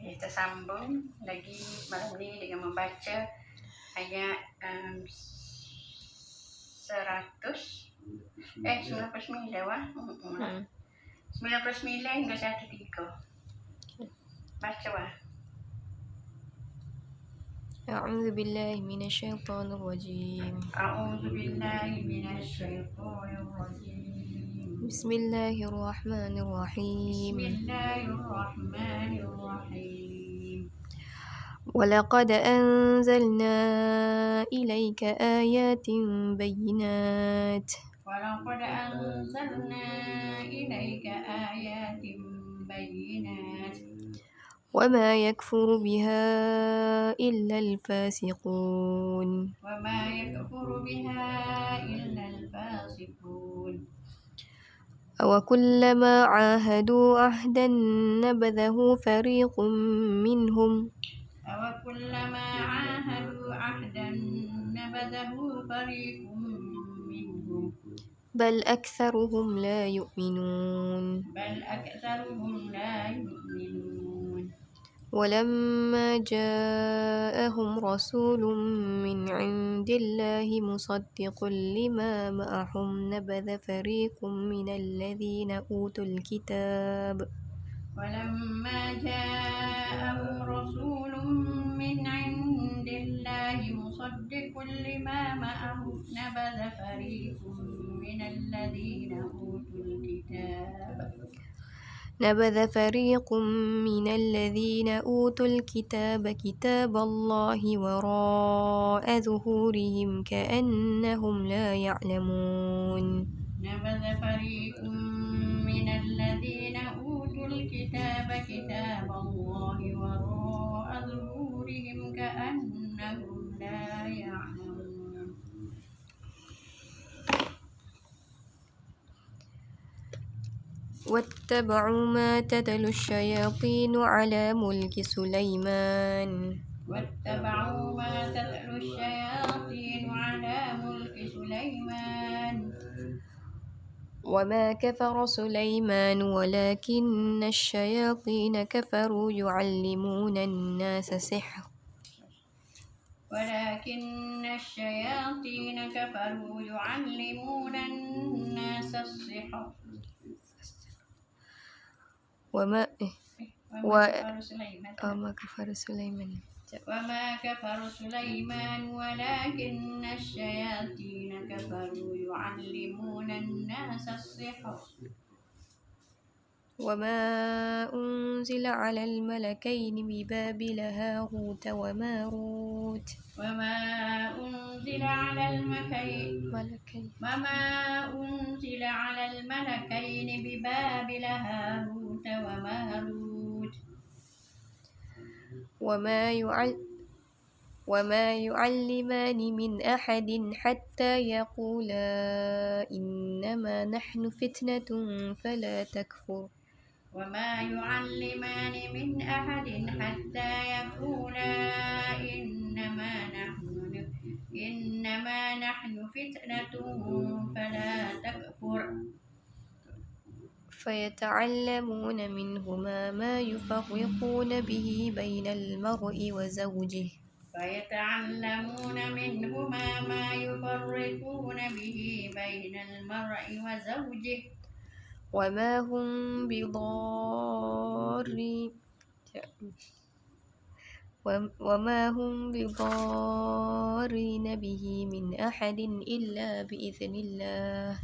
Kita sambung lagi malam ini dengan membaca ayat 99 wah. 99 hingga 103. Baca wah. أعوذ بالله من الشيطان الرجيم. A'udzu billahi minasyaitonir rajim. بسم الله الرحمن الرحيم. Bismillahirrahmanirrahim. ولقد أنزلنا إليك آيات بينات ولقد أنزلنا إليك آيات بينات وما يكفر بها إلا الفاسقون وما يكفر بها إلا الفاسقون أوكلما عاهدوا عهدا نبذه فريق منهم أوكلما عاهدوا عهدا نبذه فريق منهم بل أكثرهم لا يؤمنون ولما جاءهم رسول من عند الله مصدق لما معهم نبذ فريق من الذين أوتوا الكتاب ولما جاءهم رسول من عند الله مصدق لما معهم نبذ فريق من الذين أوتوا الكتاب كتاب الله وراء ظهورهم كأنهم لا يعلمون نبذ فريق من الذين أوتوا الكتاب كتاب الله وراء ظهورهم كأنهم لا يعلمون واتبعوا ما تتلو الشياطين على ملك سليمان وما كفر سليمان ولكن الشياطين كفروا يعلمون الناس السحر وما كفر سليمان ولكن الشياطين كفروا يعلمون الناس السحر وما أنزل على الملكين ببابل هاروت وماروت وما أنزل على الملكين ببابل هاروت وماروت وما يعلمان من أحد حتى يقولا إنما نحن فتنة فلا تكفر وما يعلمان من أحد حتى يقولا إنما نحن فتنة فلا تكفر فيتعلمون منهما ما يفرقون به بين المرء وزوجه وما هم بضارين به من أحد إلا بإذن الله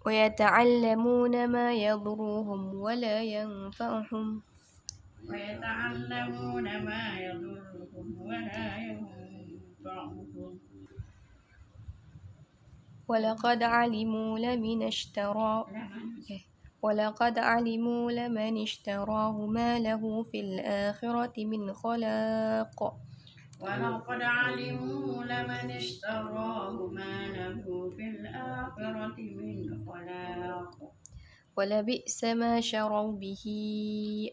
ويتعلمون ما يضرهم ولا ينفعهم ولقد علموا لمن اشتراه ما له في الآخرة من خلاق ولبئس ما شروا به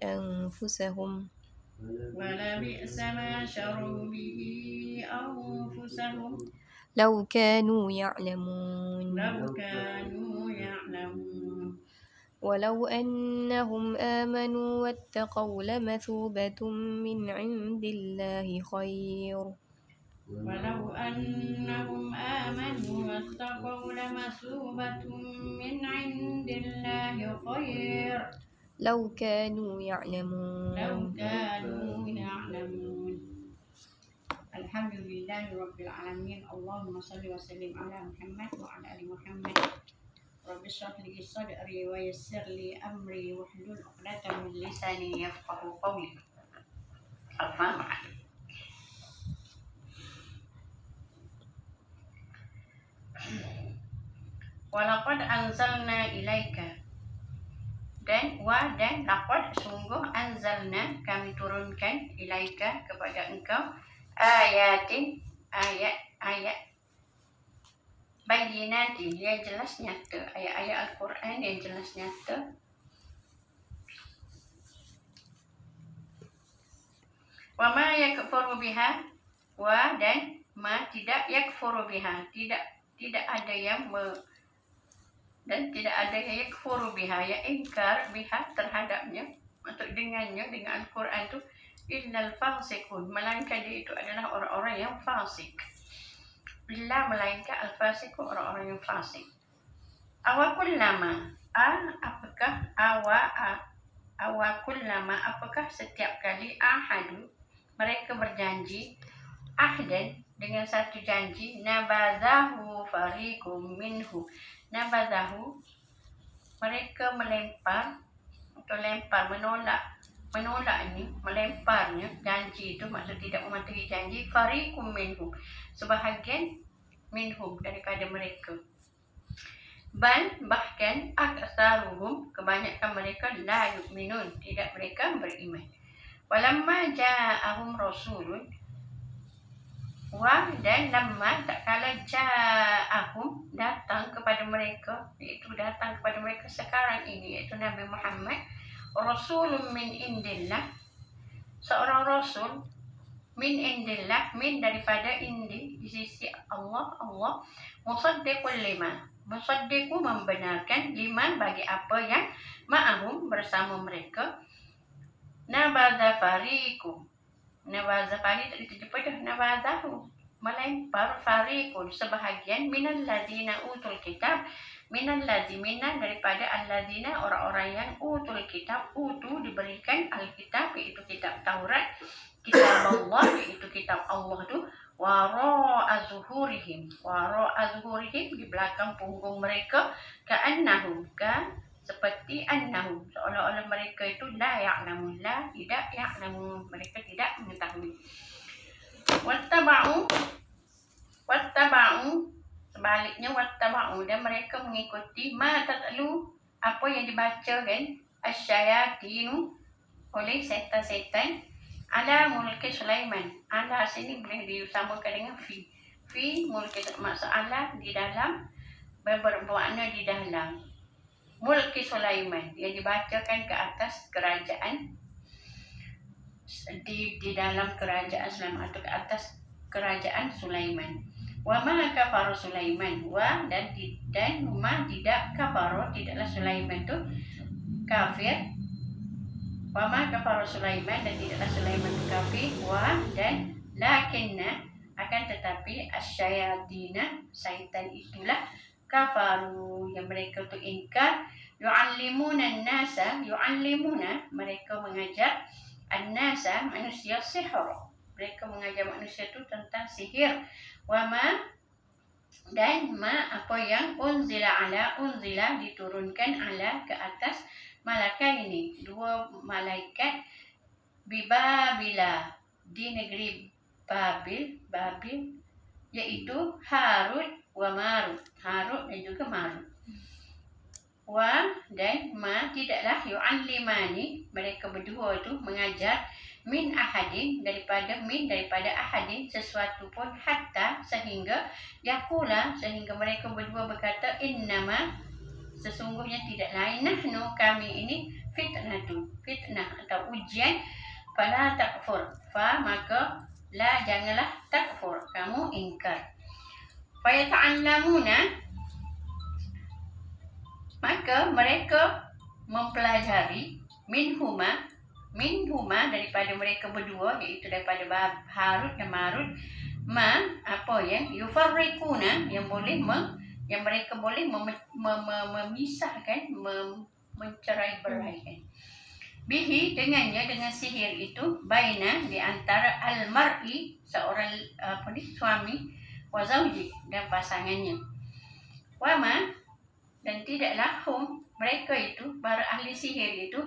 أنفسهم ولبئس ما شروا به أنفسهم لو كانوا يعلمون لو كانوا يعلمون ولو أنهم آمنوا واتقوا لمثوبة من عند الله خير ولو أنهم آمنوا واتقوا لمثوبة من عند الله خير لو كانوا يعلمون لو كانوا يعلمون. الحمد لله رب العالمين. اللهم صل وسلم على محمد وعلى آل محمد. رب اشرح لي صدري ويسر لي أمري واحلل عقدة من لساني يفقهوا قولي. الفاتحة. Walaqad anzalna ilaika, dan laqad sungguh anzalna kami turunkan ilaika kepada engkau ayatin ayat bayyinatin yang jelas nyata, ayat-ayat Al-Quran yang jelas nyata. Wa ma yakfuru biha, wa dan ma tidak yakfuru biha, tidak ada yang dan tidak ada yang yakfuru biha, yang ingkar biha terhadapnya atau dengannya, dengan Al-Quran itu illal fasiqun, melainkan dia itu adalah orang-orang yang fasik. Illa melainkan al-fasiqun, orang-orang yang fasik. Awakullama, apakah awakullama, apakah setiap kali ahadu mereka berjanji ahdan dengan satu janji, nabadahu fariqum minhu, nabadahu mereka melempar atau menolak ini, melemparnya janji itu, maksud tidak mematuhi janji, fariqum minhum, sebahagian minhum daripada mereka. Bahkan aksaruhum, kebanyakan mereka la yu'minun, tidak mereka beriman. Walamma ja'ahum rasulun, wa dan lamma tak kala ja'ahum datang kepada mereka, iaitu datang kepada mereka sekarang ini, iaitu Nabi Muhammad, rasulun min indillah, seorang rasul min indillah, min daripada indi di sisi Allah, musaddiqul lima, musaddiqu membenarkan, lima bagi apa yang ma'ahum bersama mereka, nabadha fariqu, nabadha fariq itu pada nabadahu melempar, fariqun sebahagian, minal ladzina utul kitab, minal ladzina daripada alladzina orang-orang yang utul kitab, diberikan alkitab yaitu kitab Taurat, kitab Allah yaitu kitab Allah tu, wara'a zuhurihim di belakang punggung mereka, ka'annahum, seperti annahum, seolah-olah mereka itu la ya'lamun, tidak ya'lamun, mereka tidak mengetahui. Wattaba'u sebaliknya, wattaba'u dan mereka mengikuti, ma tatlu apa yang dibacakan, asyayatinu oleh setan-setan, ala mulki Sulaiman. Ala sini boleh disamakan dengan fi mulki, maksud ala di dalam, bermakna di dalam mulki Sulaiman, yang dibacakan ke atas kerajaan, di dalam kerajaan Sulaiman atau ke atas kerajaan Sulaiman. Wa ma kafara Sulaiman, wa dan ma tidak kafara, tidaklah Sulaiman itu kafir. Wa ma kafara Sulaiman, dan tidaklah Sulaiman itu kafir. Wa dan lakinna, akan tetapi asyayatina, syaitan itulah, kafaru yang mereka itu ingkar, yu'allimuna an-nasa, yu'allimuna mereka mengajar, an-nasa manusia, sihir, mereka mengajar manusia itu tentang sihir. Wa ma dan ma apa yang unzila diturunkan ala ke atas malaikat ini, dua malaikat, bibabila di negeri Babil, yaitu Harut wa Marut, Harut dan juga Marut. Wa dan ma tidaklah, yu'allimani mereka berdua itu mengajar, min ahadin daripada ahadin sesuatu pun, hatta sehingga, yakula sehingga mereka berdua berkata, innama sesungguhnya tidak lain, nahnu kami ini, fitnah atau ujian, fala takfur. Fa maka la janganlah takfur, kamu ingkar. Fa yata'allamuna maka mereka mempelajari minhuma daripada mereka berdua, iaitu daripada Harut dan Marut, apa yang yufarriquna yang mereka boleh memisahkan, mencerai beraikan, bihi dengannya, dengan sihir itu, baina di antara al-mar'i seorang suami, wa zauji dan pasangannya, wama dan tidaklah hum mereka itu, para ahli sihir itu,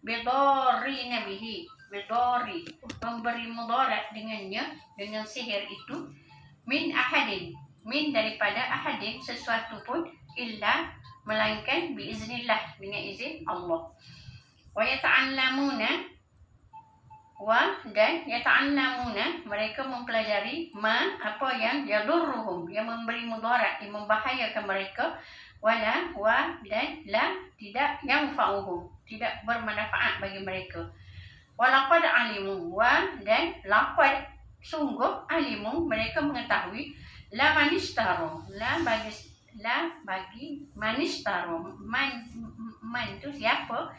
bidori nabihi, bidori memberi mudarat dengannya, dengan sihir itu, min ahadin daripada ahadin sesuatu pun, illa melainkan biiznillah dengan izin Allah. Wa yata'allamuna dan yata'allamuna mereka mempelajari apa yang yadurruhum yang memberi mudarat, yang membahayakan mereka, dan la tidak yanfa'uhum tidak bermanfaat bagi mereka. Walaqad alimu dan laqad sungguh alimu mereka mengetahui, la manistaro bagi manistaro man itu siapa,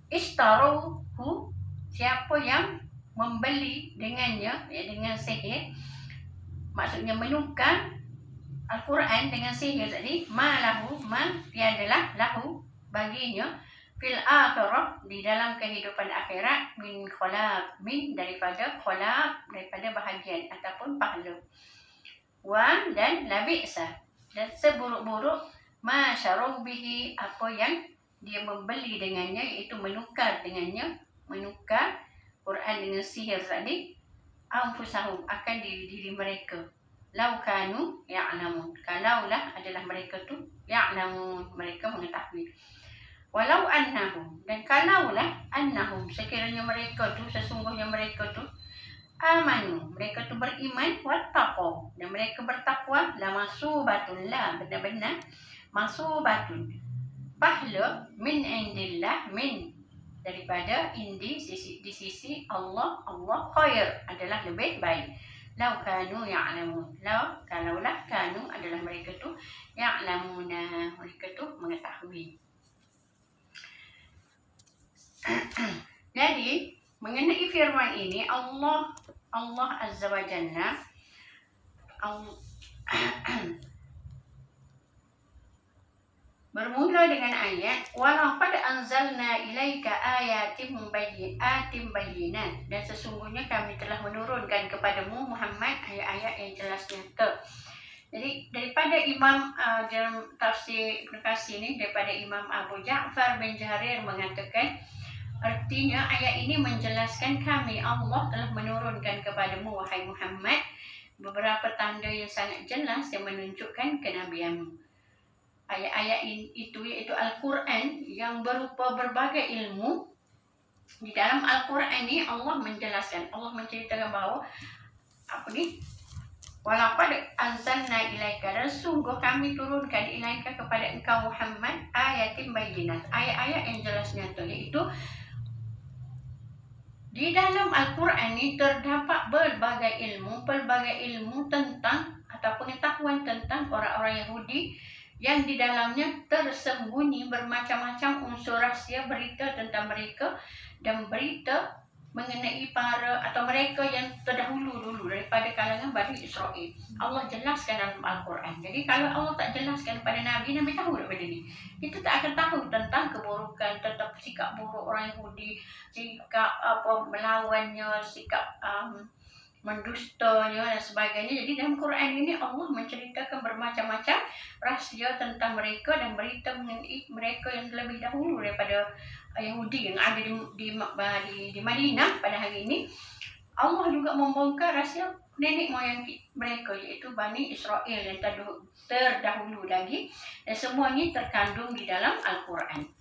istaruhu siapa yang membeli dengannya, dengan sihir, maksudnya menukar Al-Quran dengan sihir tadi, tiadalah lahu baginya, fil akhirah di dalam kehidupan akhirat, min khalaq daripada bahagian ataupun pahala, dan la bi'sa dan seburuk-buruk ma syaruh bihi apa yang dia membeli dengannya, iaitu menukar Quran dengan sihir tadi, anfusahum akan diri mereka, lau kanu ya'lamun kalaulah adalah mereka tu ya'lamun mereka mengetahui, walau annahum dan kalaulah annahum sekiranya mereka tu, sesungguhnya mereka tu, amanu mereka tu beriman, wattaqu dan mereka bertakwa, la masubatun la benar-benar masubatun pahala, min indillah daripada di sisi Allah khair adalah lebih baik. Lau kanu ya'lamun kalaulah kanu adalah mereka tu ya'lamuna mereka tu mengetahui. Jadi mengenai firman ini, Allah Azza wa Jalla bermula dengan ayat walaqad anzalna ilaika ayatin bayyinat dan sesungguhnya kami telah menurunkan kepadamu Muhammad ayat-ayat yang jelas nyata. Jadi daripada Imam dalam tafsir Ibnu Katsir ini, daripada Imam Abu Ja'far bin Jarir mengatakan, artinya ayat ini menjelaskan kami Allah telah menurunkan kepadamu wahai Muhammad beberapa tanda yang sangat jelas yang menunjukkan kenabianmu. Ayat-ayat itu iaitu Al-Quran yang berupa berbagai ilmu. Di dalam Al-Quran ini Allah menjelaskan, Allah menceritakan bahawa walaqad anzalna ilaika dan sungguh kami turunkan ilaika kepada engkau Muhammad ayatin bayyinat ayat-ayat yang jelas nyata, iaitu di dalam Al-Quran ini terdapat pelbagai ilmu tentang atau pengetahuan tentang orang-orang Yahudi, yang di dalamnya tersembunyi bermacam-macam unsur rahsia, berita tentang mereka dan berita mengenai mereka yang terdahulu daripada kalangan Bani Israel. Allah jelaskan dalam Al-Quran. Jadi kalau Allah tak jelaskan pada Nabi tahu daripada ini, kita tak akan tahu tentang keburukan, tentang sikap buruk orang Yahudi, sikap melawannya, sikap mendustanya dan sebagainya. Jadi dalam Quran ini Allah menceritakan bermacam-macam rahsia tentang mereka dan berita mengenai mereka yang lebih dahulu daripada Yahudi yang ada di Madinah pada hari ini. Allah juga membongkar rahsia nenek moyang mereka, iaitu Bani Israel yang terdahulu lagi, dan semuanya terkandung di dalam Al-Quran.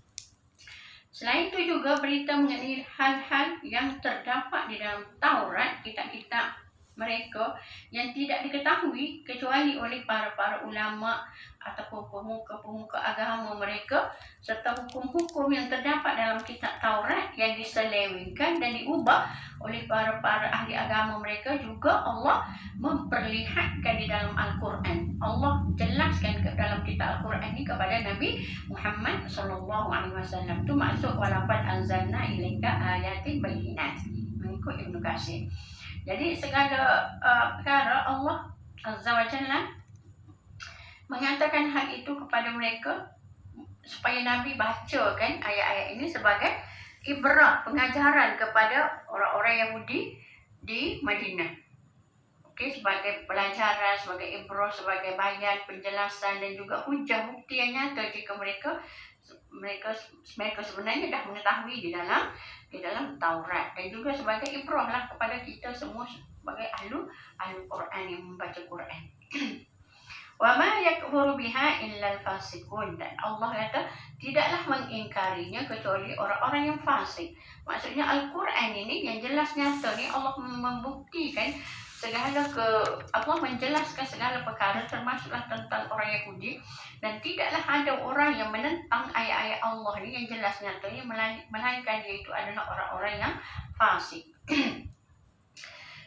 Selain itu juga berita mengenai hal-hal yang terdapat di dalam Taurat, kitab-kitab mereka yang tidak diketahui kecuali oleh para ulama ataupun pemuka-pemuka agama mereka, serta hukum-hukum yang terdapat dalam kitab Taurat yang diselewengkan dan diubah oleh para ahli agama mereka. Juga Allah memperlihatkan di dalam Al-Quran. Allah jelaskan ke dalam kitab Al-Quran ini kepada Nabi Muhammad SAW. Itu maksud walaqad anzalna ilaika ayatin bayyinat, mengikut Ibnu Katsir. Jadi segala perkara Allah Azza wa Jalla mengatakan hal itu kepada mereka supaya Nabi bacakan ayat-ayat ini sebagai ibrah, pengajaran kepada orang-orang Yahudi di Madinah. Okey, sebagai pelajaran, sebagai ibrah, sebagai bayan, penjelasan dan juga hujah bukti yang nyata jika mereka sebenarnya dah mengetahui di dalam Taurat, dan juga sebagai ibrah lah kepada kita semua sebagai ahlu Quran yang membaca Quran. Wa ma yakfuru biha illa al-fasiqun, dan Allah kata tidaklah mengingkarinya kecuali orang-orang yang fasik. Maksudnya Al-Quran ini yang jelas nyata ni, Allah membuktikan Allah menjelaskan segala perkara termasuklah tentang orang Yahudi, dan tidaklah ada orang yang menentang ayat-ayat Allah ni yang jelas nyata ni, melainkan dia itu adalah orang-orang yang fasik.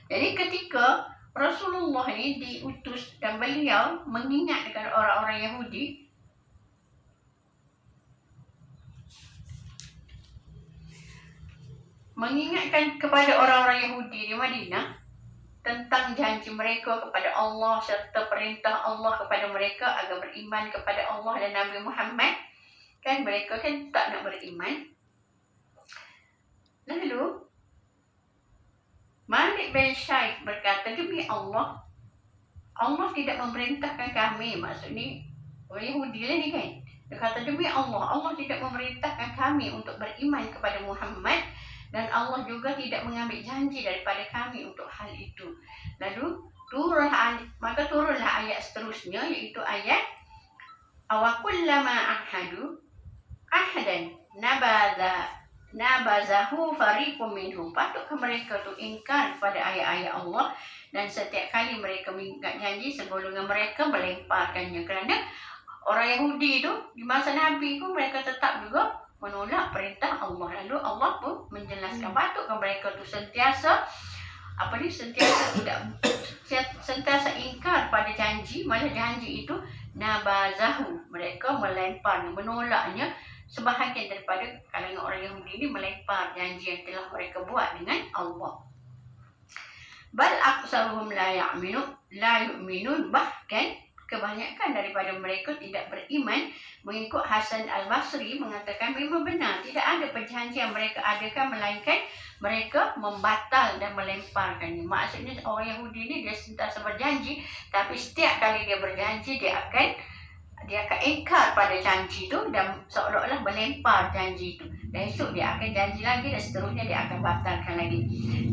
Jadi ketika Rasulullah ini diutus dan beliau mengingatkan orang-orang Yahudi, mengingatkan kepada orang-orang Yahudi di Madinah tentang janji mereka kepada Allah serta perintah Allah kepada mereka agar beriman kepada Allah dan Nabi Muhammad. Kan mereka kan tak nak beriman. Lalu Malik bin Shaikh berkata, demi Allah tidak memerintahkan kami. Maksudnya orang Yahudi lah ni kan. Dia kata demi Allah tidak memerintahkan kami untuk beriman kepada Muhammad, dan Allah juga tidak mengambil janji daripada kami untuk hal itu. Lalu turunlah ayat seterusnya, iaitu ayat awakullama ahadu ahdan nabazahu fariqum minhum. Patutkah mereka tu ingkar pada ayat-ayat Allah, dan setiap kali mereka mengingat janji, segolongan mereka melemparkannya. Kerana orang Yahudi tu di masa Nabi pun mereka tetap juga menolak perintah Allah. Lalu Allah pun menjelaskan patutkah mereka tu sentiasa sentiasa ingkar pada janji, malah janji itu nabazahu, mereka melemparnya, menolaknya. Sebahagian daripada kalangan orang Yahudi ini melempar janji yang telah mereka buat dengan Allah. Bal aksaruhum la yu'minun, bahkan kebanyakan daripada mereka tidak beriman. Mengikut Hasan Al-Basri mengatakan memang benar tidak ada perjanjian mereka adakan, melainkan mereka membatal dan melemparkannya. Maksudnya orang Yahudi ini dia sentiasa berjanji, tapi setiap kali dia berjanji dia akan ingkar pada janji itu dan seolah-olah melempar janji itu. Dan esok dia akan janji lagi dan seterusnya dia akan batalkan lagi.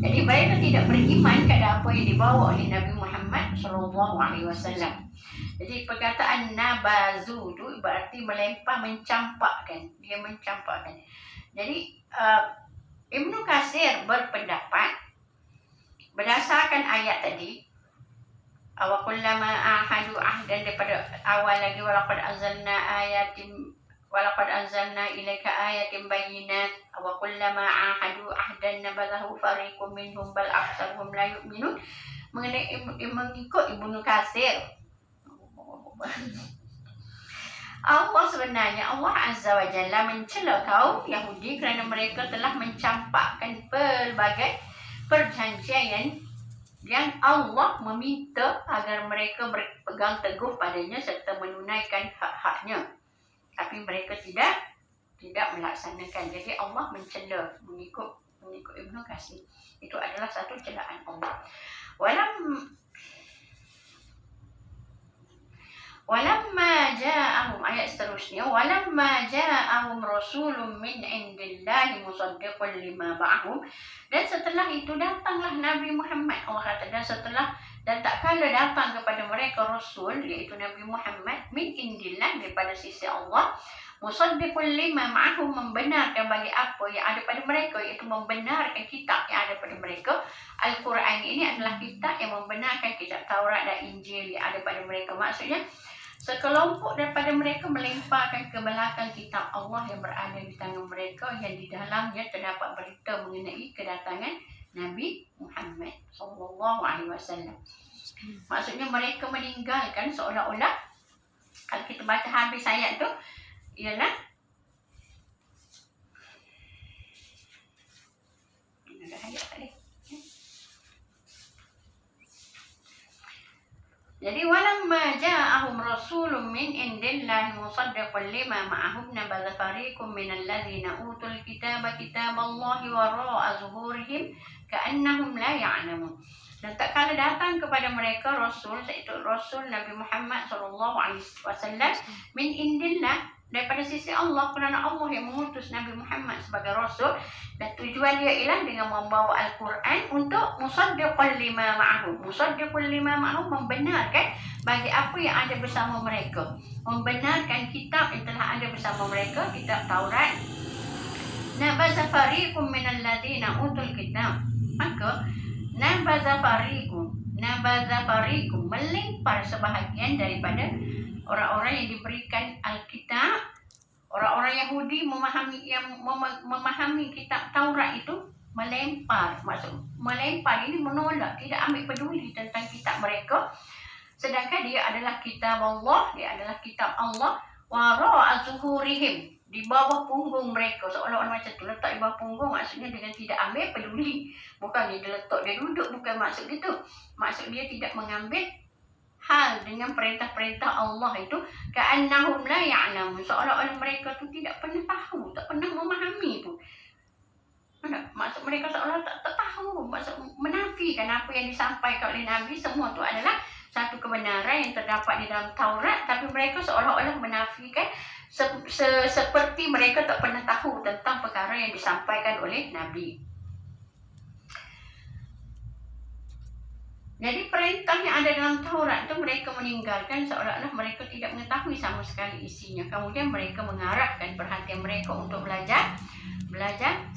Jadi mereka tidak beriman kepada apa yang dibawa oleh Nabi Muhammad SAW. Jadi perkataan nabazu itu berarti melempar, mencampakkan. Dia mencampakkan. Jadi Ibnu Katsir berpendapat berdasarkan ayat tadi, awakullama ahadu ahdan, daripada awal lagi walaqad anzalna ilaika ayatin bayyinat awakullama ahadu ahdan nabadahu fariqum minhum bal aktsaruhum la yu'minun. Mengikut Ibnu Katsir, Allah Azza wa Jalla mencela kaum Yahudi kerana mereka telah mencampakkan pelbagai perjanjian yang Allah meminta agar mereka berpegang teguh padanya serta menunaikan hak-haknya, tapi mereka tidak melaksanakan. Jadi Allah mencela mengikut Ibnu Katsir. Itu adalah satu celaan Allah. Walamma ja'ahum, ayat seterusnya, walamma ja'ahum rasulun min indillahi musaddiqun lima ba'ahum, dan setelah itu datanglah Nabi Muhammad. Allah kata, dan setelah Dan tak kala datang kepada mereka Rasul, iaitu Nabi Muhammad, min indillah, daripada sisi Allah, musaddiqul lima ma'ahum, membenarkan bagi apa yang ada pada mereka, iaitu membenarkan kitab yang ada pada mereka. Al-Quran ini adalah kitab yang membenarkan kitab Taurat dan Injil yang ada pada mereka. Maksudnya, sekelompok daripada mereka melemparkan ke belakang kitab Allah yang berada di tangan mereka, yang di dalamnya terdapat berita mengenai kedatangan Nabi Muhammad sallallahu alaihi wasallam. Maksudnya mereka meninggalkan seolah-olah, kalau kita baca habis ayat tu, ialah ada ayat tadi. Jadi walamma ja'ahum rasulun min indillahi musaddiqun lima ma'ahum nabadha fariqun minal ladzina utul kitaba kitaballahi wara'a zuhurihim ka'annahum la ya'lamun. Dan tak kala datang kepada mereka Rasul, iaitu Rasul Nabi Muhammad SAW, min indillah, daripada sisi Allah, kerana Allah yang mengutus Nabi Muhammad sebagai Rasul, dan tujuan dia ialah dengan membawa Al-Quran untuk musaddiqul lima ma'ahum. Musaddiqul lima ma'ahum, membenarkan bagi apa yang ada bersama mereka, membenarkan kitab yang telah ada bersama mereka, kitab Taurat. Nabadha fariqun minal ladzina utul kitab, maka nabadha fariqun, melempar sebahagian daripada orang-orang yang diberikan Alkitab, orang-orang Yahudi memahami kitab Taurat itu, melempar. Maksud melempar ini menolak, tidak ambil peduli tentang kitab mereka, sedangkan dia adalah kitab Allah, dia adalah kitab Allah, wara'a zuhurihim, di bawah punggung mereka, seolah-olah macam tu, letak di bawah punggung, maksudnya dengan tidak ambil peduli. Bukan dia letak, dia duduk, bukan maksud gitu. Maksud dia tidak mengambil hal dengan perintah-perintah Allah itu, ka'annahum la ya'lamun, seolah-olah mereka tu tidak pernah tahu, tak pernah memahami pun. Maksud mereka seolah tak tahu, maksud menafikan apa yang disampaikan oleh Nabi. Semua tu adalah satu kebenaran yang terdapat di dalam Taurat, tapi mereka seolah-olah menafikan, seperti mereka tak pernah tahu tentang perkara yang disampaikan oleh Nabi. Jadi perintah yang ada dalam Taurat itu mereka meninggalkan, seolah-olah mereka tidak mengetahui sama sekali isinya. Kemudian mereka mengarahkan perhatian mereka untuk belajar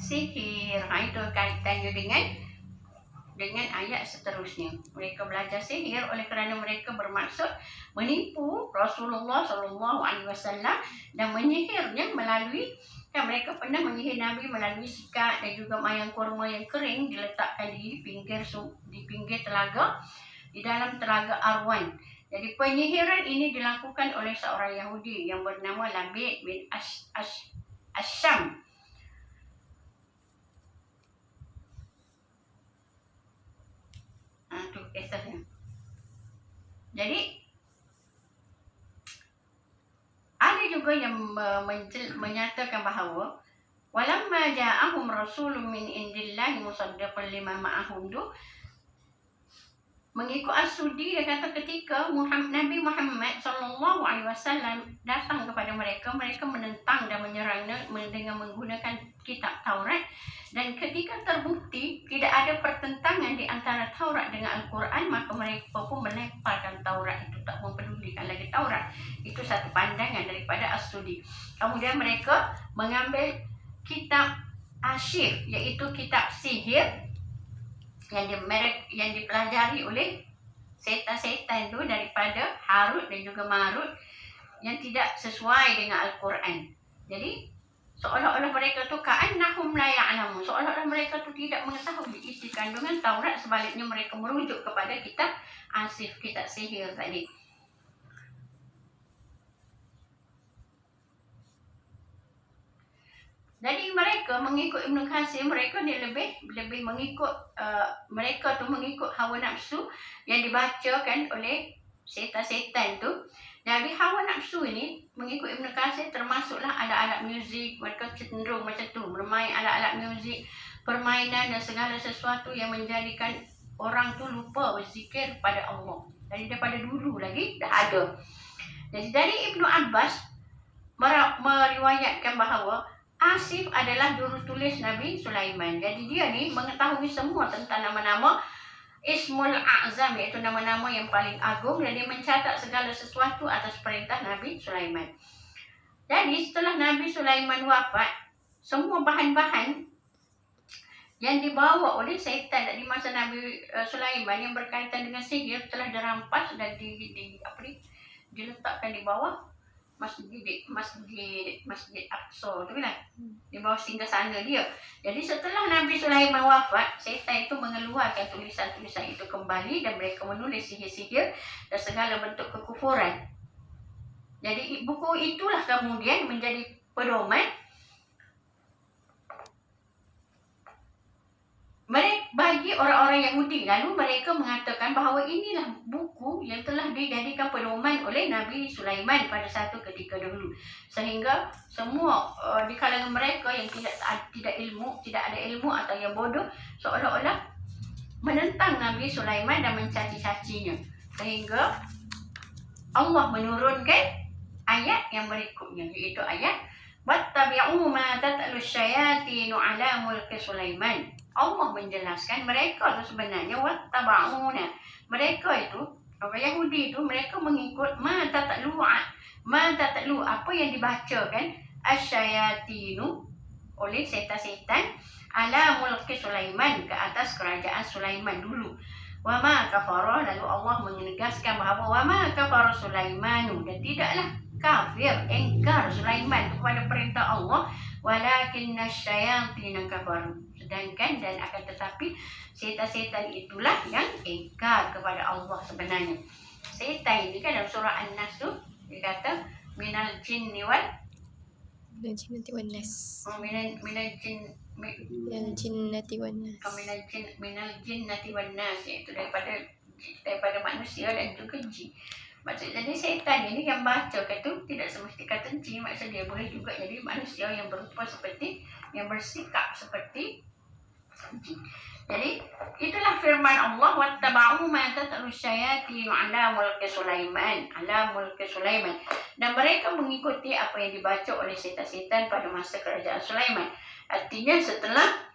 sihir. Itu kaitannya dengan ayat seterusnya. Mereka belajar sihir oleh kerana mereka bermaksud menipu Rasulullah SAW dan menyihirnya melalui, kan mereka pernah menyihir Nabi melalui sikat dan juga mayang kurma yang kering diletakkan di pinggir telaga, di dalam telaga Arwan. Jadi penyihiran ini dilakukan oleh seorang Yahudi yang bernama Labid bin Asyam. Itu kisahnya. Jadi ada juga yang menyatakan bahawa walamma ja'ahum rasulun min indillahi musaddiqun lima ma'ahum, mengikut As-Sudi, dia kata ketika Nabi Muhammad SAW datang kepada mereka, mereka menentang dan menyerangnya dengan menggunakan kitab Taurat. Dan ketika terbukti tidak ada pertentangan di antara Taurat dengan Al-Quran, maka mereka pun melemparkan Taurat itu, tak mempedulikan lagi Taurat. Itu satu pandangan daripada As-Sudi. Kemudian mereka mengambil kitab Asyir, iaitu kitab sihir yang dipelajari oleh setan-setan itu daripada Harut dan juga Marut, yang tidak sesuai dengan Al-Quran. Jadi seolah-olah mereka tu ka'annahum la ya'lamun, seolah-olah mereka tu tidak mengetahui isi kandungan Taurat, sebaliknya mereka merujuk kepada kitab Asif, kitab sihir tadi. Jadi mereka mengikut Ibn Katsir, mereka ni lebih mengikut mereka tu mengikut hawa nafsu yang dibacakan oleh setan-setan tu. Jadi hawa nafsu ini mengikut Ibn Katsir termasuklah alat-alat muzik. Mereka cenderung macam tu, bermain alat-alat muzik, permainan dan segala sesuatu yang menjadikan orang tu lupa berzikir pada Allah. Jadi daripada dulu lagi dah ada. Jadi dari Ibnu Abbas meriwayatkan bahawa Asif adalah jurutulis Nabi Sulaiman. Jadi dia ni mengetahui semua tentang nama-nama Ismul A'zam, iaitu nama-nama yang paling agung, dan dia mencatat segala sesuatu atas perintah Nabi Sulaiman. Jadi setelah Nabi Sulaiman wafat, semua bahan-bahan yang dibawa oleh syaitan di masa Nabi Sulaiman yang berkaitan dengan sihir telah dirampas dan diletakkan di bawah Masjid Aqsa tu kan, di bawah singgasana dia. Jadi setelah Nabi Sulaiman wafat, syaitan itu mengeluarkan tulisan-tulisan itu kembali dan mereka menulis sihir-sihir dan segala bentuk kekufuran. Jadi buku itulah kemudian menjadi pedoman bagi orang-orang Yahudi. Lalu mereka mengatakan bahawa inilah buku yang telah dijadikan pedoman oleh Nabi Sulaiman pada satu ketika dahulu. Sehingga semua di kalangan mereka yang tidak ada ilmu atau yang bodoh, seolah-olah menentang Nabi Sulaiman dan mencaci-cacinya. Sehingga Allah menurunkan ayat yang berikutnya, iaitu ayat wattabi'u ma tatlu syayatinu ala mulki Sulaiman. Allah menjelaskan mereka itu sebenarnya wattaba'una. Mereka itu, orang Yahudi itu, mereka mengikut ma tatlu, apa yang dibacakan asyayatinu oleh setan-setan ala mulki Sulaiman, ke atas kerajaan Sulaiman dulu. Wa ma kafara, lalu Allah menegaskan bahawa wa ma kafara Sulaimanu, dan tidaklah kafir, engkar Sulaiman kepada perintah Allah, walakinna syayatina kafaru, sedangkan dan akan tetapi setan-setan itulah yang engkar kepada Allah sebenarnya. Setan ini kan dalam surah An-Nas tu dia kata minal jinnati wan nas. minal jinnati wan nas, iaitu daripada manusia dan juga jin. Maksudnya jadi setan ini yang baca kata tidak semesti kata jin, maksudnya dia boleh juga jadi manusia yang berupa seperti, yang bersikap seperti jin. Jadi itulah firman Allah wattaba'u ma tatlu syayatinu ala mulki Sulaiman, dan mereka mengikuti apa yang dibaca oleh setan-setan pada masa kerajaan Sulaiman. Artinya setelah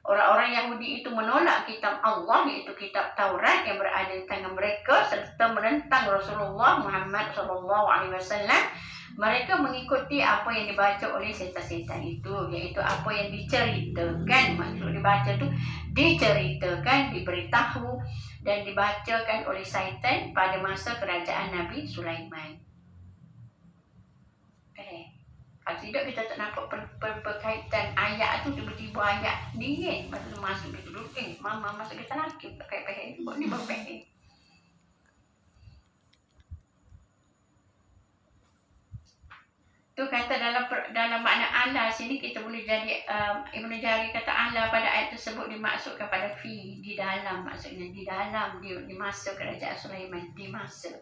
orang-orang Yahudi itu menolak kitab Allah, iaitu kitab Taurat yang berada di tangan mereka, serta menentang Rasulullah Muhammad SAW, mereka mengikuti apa yang dibaca oleh setan-setan itu, iaitu apa yang diceritakan. Maksud dibaca itu diceritakan, diberitahu dan dibacakan oleh syaitan pada masa kerajaan Nabi Sulaiman. Kalau tidak kita tak nampak berkaitan ayat tu, tiba-tiba ayat ni kan, masa tu masuk dia dulu, mama masuk kita lagi pakai pehek, buat ni baru pehek. Tu kata dalam makna Allah sini kita boleh jadi Ibnu Jarir kata Allah pada ayat tersebut dimaksudkan pada fi, di dalam, maksudnya di dalam di masa kerajaan Sulaiman, di masa.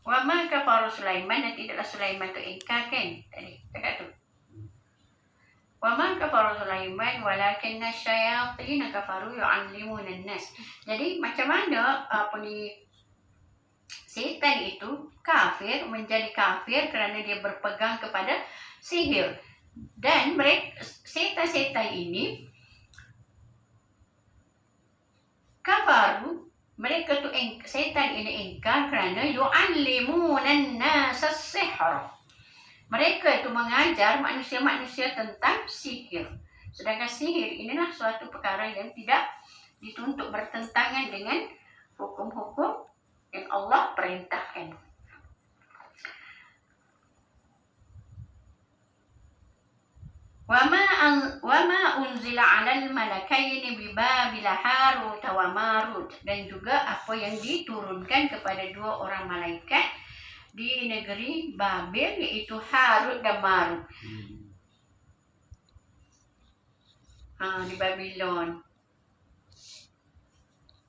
Wa ma kafara Sulaiman, dan tidaklah Sulaiman tu ingkar kan tadi dekat tu. Wa ma kafara Sulaiman walakinna syayatin kafaru yu'allimuna an-nas. Jadi macam mana setan itu kafir, menjadi kafir kerana dia berpegang kepada sihir. Dan mereka setan-setan ini kafaru, mereka tu setan ini ingkar kerana yu'allimunan nas as-sihr. Mereka itu mengajar manusia-manusia tentang sihir. Sedangkan sihir inilah suatu perkara yang tidak dituntut bertentangan dengan hukum-hukum yang Allah perintahkan. Wa ma unzila 'alal malakaini bi Babil Harut wa Marut, dan juga apa yang diturunkan kepada dua orang malaikat di negeri Babil, iaitu Harut dan Marut. Di Babylon.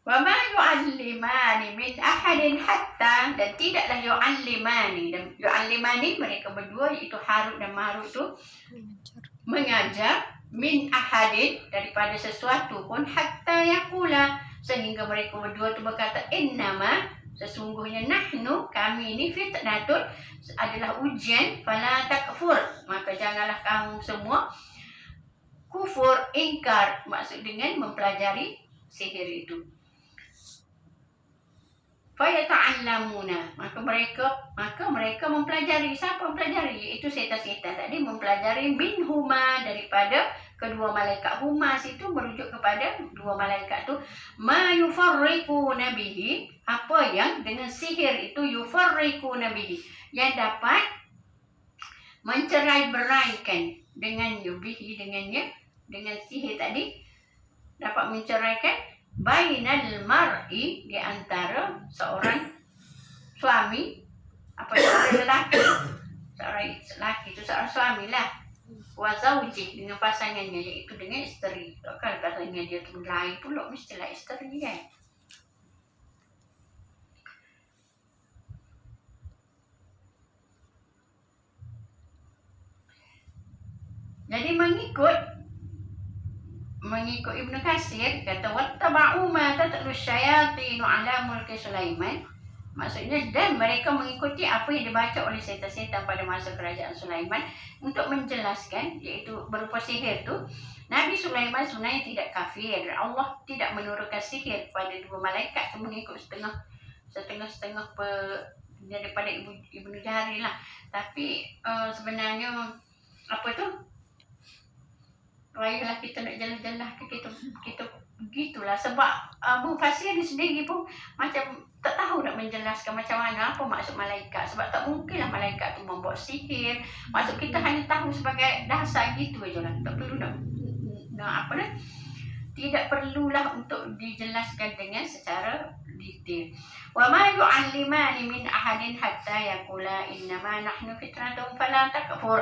Wa ma yu'allimani min ahadin hatta, dan tidaklah yu'allimani, dan yu'allimani mereka berdua iaitu Harut dan Marut tu mengajar min ahadin, daripada sesuatu pun, hatta yaqula, sehingga mereka berdua tu berkata innama, sesungguhnya nahnu, kami ini, fitnatun, adalah ujian, fala takfur, maka janganlah kamu semua ingkar, maksud dengan mempelajari sihir itu. Fayata'allamuna, maka mereka mempelajari. Siapa mempelajari? Iaitu setan-setan tadi mempelajari minhuma, daripada kedua malaikat. Huma situ merujuk kepada dua malaikat tu. Ma yufarriquna bihi, apa yang dengan sihir itu yufarriquna bihi, yang dapat mencerai-beraikan dengannya, bihi dengannya, dengan sihir tadi dapat menceraikan bainal mar'i, di antara seorang suami, seorang lelaki, itu seorang suami lah, wa zawji, dengan pasangannya, iaitu dengan isteri. Kalau pasangannya dia tu lain pula, mestilah isteri kan. Jadi mengikut Ibnu Katsir kata wattaba'u ma tatlu syayatinu ala mulki Sulaiman, maksudnya dan mereka mengikuti apa yang dibaca oleh setan-setan pada masa kerajaan Sulaiman untuk menjelaskan, iaitu berupa sihir tu. Nabi Sulaiman sebenarnya tidak kafir. Allah tidak menurunkan sihir pada dua malaikat tu, mengikut setengah daripada Ibnu Jarir lah. Tapi sebenarnya apa tu, baiklah kita nak jalan-jalan kita begitulah, sebab mufassir sendiri pun macam tak tahu nak menjelaskan macam mana apa maksud malaikat, sebab tak mungkinlah malaikat tu membuat sihir. Maksud kita hanya tahu sebagai dasar gitu aja lah, tak perlu nak apa dah, tidak perlulah untuk dijelaskan dengan secara detail. Wa ma yu'allimani min ahadin hatta yaqula innama nahnu fitratun fala takfur.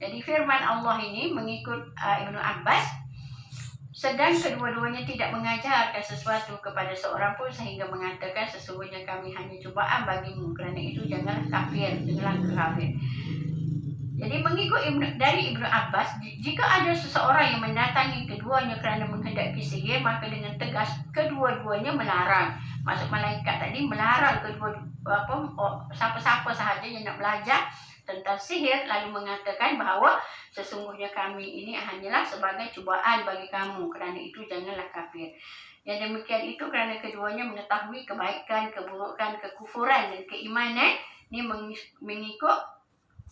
Jadi firman Allah ini mengikut Ibnu Abbas, sedang kedua-duanya tidak mengajarkan sesuatu kepada seorang pun sehingga mengatakan sesungguhnya kami hanya cubaan bagimu, kerana itu janganlah kafir, janganlah kafir. Jadi mengikut dari Ibnu Abbas, jika ada seseorang yang mendatangi keduanya kerana menghendaki sihir, maka dengan tegas kedua-duanya melarang. Maksud malaikat tadi melarang siapa-siapa sahaja yang nak belajar tentang sihir lalu mengatakan bahawa sesungguhnya kami ini hanyalah sebagai cubaan bagi kamu, kerana itu janganlah kafir. Yang demikian itu kerana keduanya mengetahui kebaikan, keburukan, kekufuran dan keimanan. Ini mengikut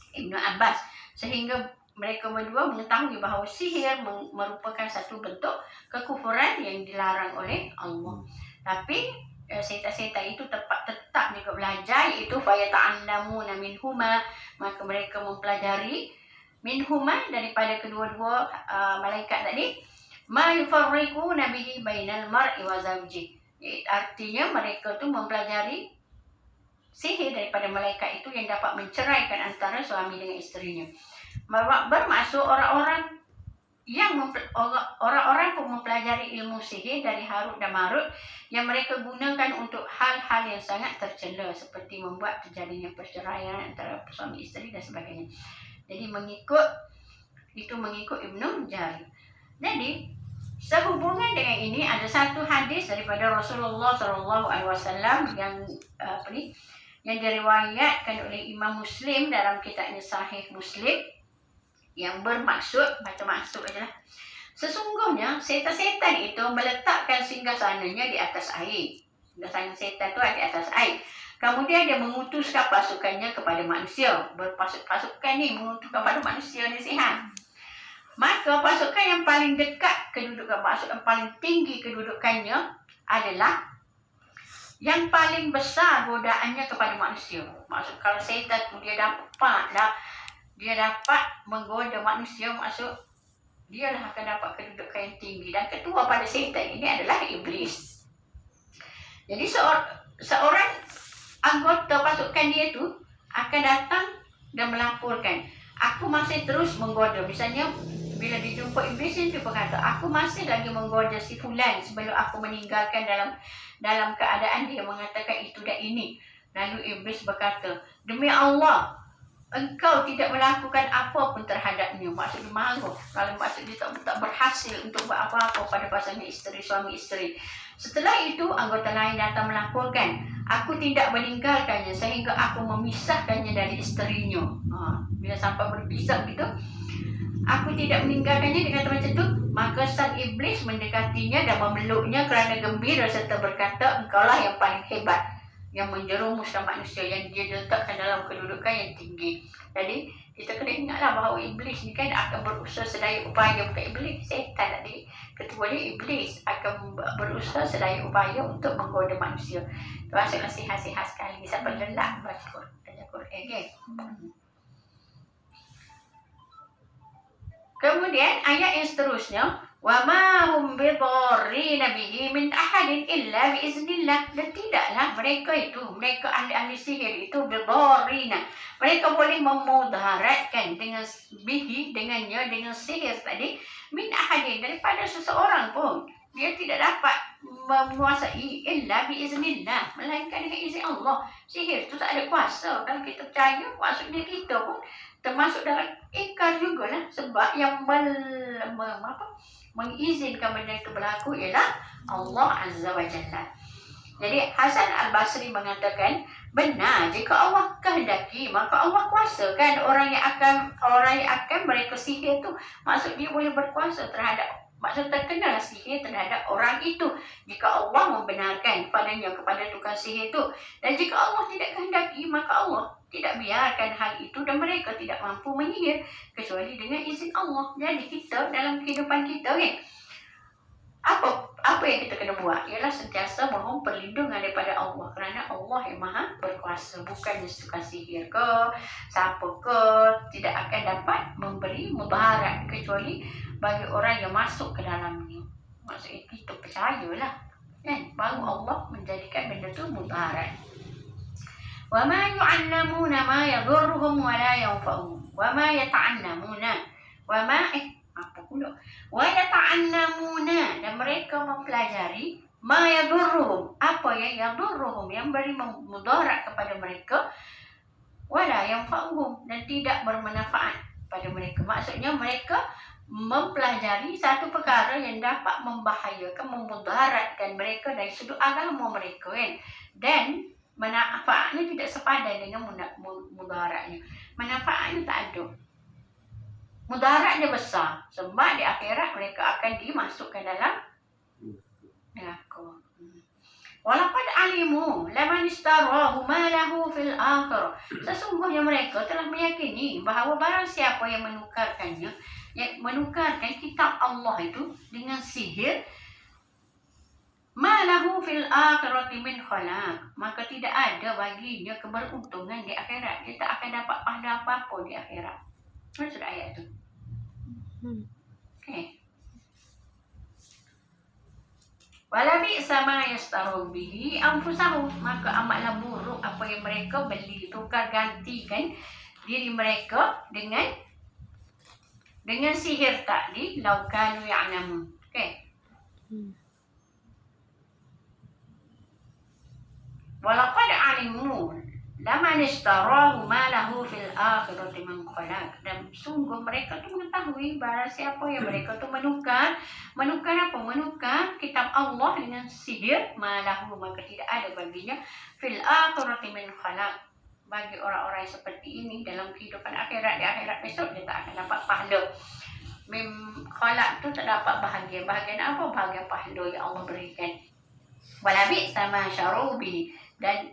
Ibnu Abbas, sehingga mereka berdua mengetahui bahawa sihir merupakan satu bentuk kekufuran yang dilarang oleh Allah. Tapi setan-setan itu tetap juga belajar, iaitu fayata'allamuna minhuma, maka mereka mempelajari minhuma, daripada kedua-dua malaikat tadi, ma yufarriquna bihi bainal mar'i wa zawji. Artinya mereka tu mempelajari sihir daripada malaikat itu yang dapat menceraikan antara suami dengan isterinya. Bermaksud orang-orang pun mempelajari ilmu sihir dari Harut dan Marut yang mereka gunakan untuk hal-hal yang sangat tercela, seperti membuat terjadinya perceraian antara suami isteri dan sebagainya. Jadi mengikut Ibnu Jarir. Jadi sehubungan dengan ini ada satu hadis daripada Rasulullah SAW yang diriwayatkan oleh Imam Muslim dalam kitabnya Sahih Muslim, yang bermaksud, baca maksud aja lah. Sesungguhnya setan-setan itu meletakkan singgasananya di atas air. Singgasana setan itu di atas air. Kemudian dia mengutuskan pasukannya kepada manusia. Berpasukan ni mengutuskan kepada manusia ni sihat. Maka pasukan yang paling dekat kedudukan, pasukan paling tinggi kedudukannya adalah yang paling besar godaannya kepada manusia. Maksud kalau setan tu dia dapat menggoda manusia, maksud dia lah akan dapat kedudukan yang tinggi. Dan ketua pada setan ini adalah iblis. Jadi seorang anggota pasukan dia tu akan datang dan melaporkan, aku masih terus menggoda. Misalnya bila dijumpa iblis itu berkata, aku masih lagi menggoda si fulan sebelum aku meninggalkan dalam keadaan dia mengatakan itu dan ini. Lalu iblis berkata, demi Allah, engkau tidak melakukan apa pun terhadapnya. Maksudnya malu kalau maksudnya tak berhasil untuk buat apa-apa pada pasangan isteri, suami isteri. Setelah itu anggota lain datang melaporkan, aku tidak meninggalkannya sehingga aku memisahkannya dari isterinya. Bila sampai berpisah gitu, aku tidak meninggalkannya dengan macam itu, maka maka sang iblis mendekatinya dan memeluknya kerana gembira serta berkata, engkaulah yang paling hebat, yang menjerumuskan manusia, yang dia letakkan dalam kedudukan yang tinggi. Jadi kita kena ingatlah bahawa iblis ni kan akan berusaha sedaya upaya, bukan iblis, setan tadi, ketua dia iblis akan berusaha sedaya upaya untuk menggoda manusia. Termasuk nasihat-nasihat sekali sampai lelak baca Quran kan. Kemudian ayat yang seterusnya, wa ma hum bidarrina bihi min ahadin illa biiznillah. Dan tidaklah mereka ahli-ahli sihir itu bidarrina, mereka boleh memudaratkan dengan bihi, dengannya, dengan sihir tadi, min ahadin, daripada seseorang pun dia tidak dapat menguasai illa biiznillah, melainkan dengan izin Allah. Sihir itu tak ada kuasa. Kalau kita percaya, maksudnya kita pun termasuk dalam ingkar jugalah, sebab yang mengizinkan benda itu berlaku ialah Allah Azza wa Jalla. Jadi Hasan Al-Basri mengatakan, benar, jika Allah kehendaki maka Allah kuasakan orang yang akan mereka sihir tu. Maksud dia boleh berkuasa terhadap, maksud terkenal sihir terhadap orang itu jika Allah membenarkan padanya kepada tukang sihir itu. Dan jika Allah tidak kehendaki maka Allah tidak biarkan hal itu dan mereka tidak mampu menyihir kecuali dengan izin Allah. Jadi kita dalam kehidupan kita kan, apa yang kita kena buat ialah sentiasa mohon perlindungan daripada Allah, kerana Allah yang maha berkuasa. Bukannya suka sihir ke siapa ke tidak akan dapat memberi mudarat kecuali bagi orang yang masuk ke dalamnya. Maksudnya kita percayalah kan, baru Allah menjadikan benda tu mudarat. Wa ma yu'allamuna ma yadurruhum wa la yanfa'uhum wa ma yata'allamuna wa ma wa yata'allamuna, dan mereka mempelajari ma yadurruhum, apa yang yadurruhum, yang beri mudarat kepada mereka, wa la yanfa'uhum, dan tidak bermanfaat pada mereka. Maksudnya mereka mempelajari satu perkara yang dapat membahayakan, memudaratkan mereka dari sudut agama mereka kan, dan manfaatnya tidak sepadan dengan mudaratnya. Manfaatnya tak ada, mudaratnya besar, sebab di akhirat mereka akan dimasukkan dalam neraka. Walaqad alimu laman istarahu ma lahu fil akhirah. Sesungguhnya mereka telah meyakini bahawa barang siapa yang menukarkan kitab Allah itu dengan sihir, ma lahu fil akhirati min khalaq, maka tidak ada baginya keberuntungan di akhirat. Dia tak akan dapat pahala apa-apa di akhirat. Maksud ayat tu. Okay. Wala bi'sa ma yastaru bihi anfusahum, maka amatlah buruk apa yang mereka beli, tukar gantikan diri mereka dengan sihir tadi, lau kanu ya'lamun. Okay. Walaqad alimu laman istarahu ma lahu fil akhirati min khalaq, dan sungguh mereka tu mengetahui barang siapa yang mereka tu menukar apa? Menukar kitab Allah dengan sihir, ma lahu, maka tidak ada baginya fil akhirati min khalaq, bagi orang-orang seperti ini dalam kehidupan akhirat. Di akhirat besok dia tak akan dapat pahala. Khalaq tu tak dapat bahagian. Bahagian apa? Bahagian pahala yang Allah berikan. Wala bi'sa ma syaru bihi, dan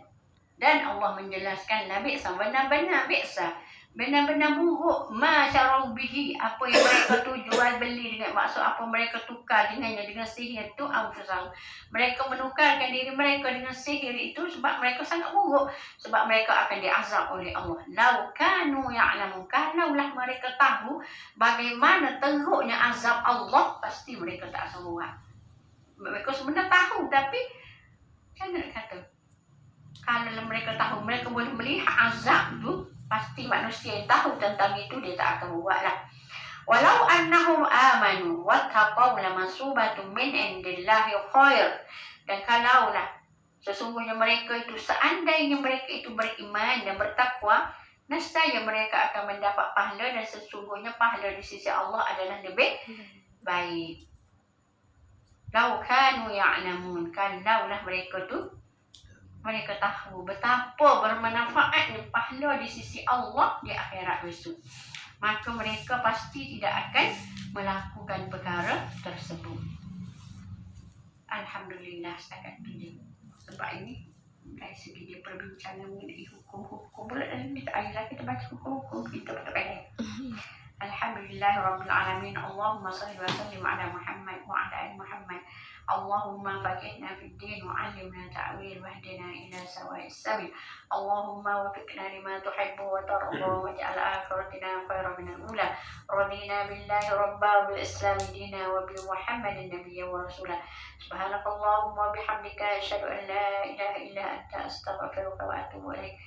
Allah menjelaskan la bi'sa, benar-benar bi'sa, benar-benar buruk, ma syaru bihi, apa yang mereka tu jual beli dengan, maksud apa mereka tukar dengannya, dengan sihir tu, anfusahum, mereka menukarkan diri mereka dengan sihir itu, sebab mereka sangat buruk, sebab mereka akan diazab oleh Allah. Lau kanu ya'lamun, kalaulah mereka tahu bagaimana teruknya azab Allah, pasti mereka tak akan buat. Mereka sebenarnya tahu, tapi macam mana nak kata, kalau mereka tahu, mereka boleh melihat azab tu, pasti manusia yang tahu tentang itu dia tak akan buatlah. Walau annahum amanu wattaqaw lamasubatun min indillahi khair, dan kalaulah sesungguhnya mereka itu, seandainya mereka itu beriman dan bertakwa, nescaya mereka akan mendapat pahala, dan sesungguhnya pahala di sisi Allah adalah lebih baik. Lau kanu ya'lamun, kalaulah mereka tahu betapa bermanfaatnya pahala di sisi Allah di akhirat besok. maka mereka pasti tidak akan melakukan perkara tersebut. Alhamdulillah setakat itu. Sebab ini dari segi dia perbincangan mengenai hukum-hukum pula, dan kita akhirnya kita baca hukum-hukum kita betul-betul. Alhamdulillah Rabbil Alamin. Allahumma salli wa sallim ala Muhammad wa ala ali Muhammad. Allahumma faqihna fid din wa 'allimna ta'wil wahdina ila sawa'is sabil. Allahumma wafiqna lima tuhibbu wa tarda waj'al akhiratina khairan min al-ula. Radina billahi rabba wa bil islam dina wa bi Muhammadin nabiyyan wa rasula. Subhanakallahumma wa bihamdika asyhadu an la ilaha illa anta astaghfiruka wa atubu ilaik.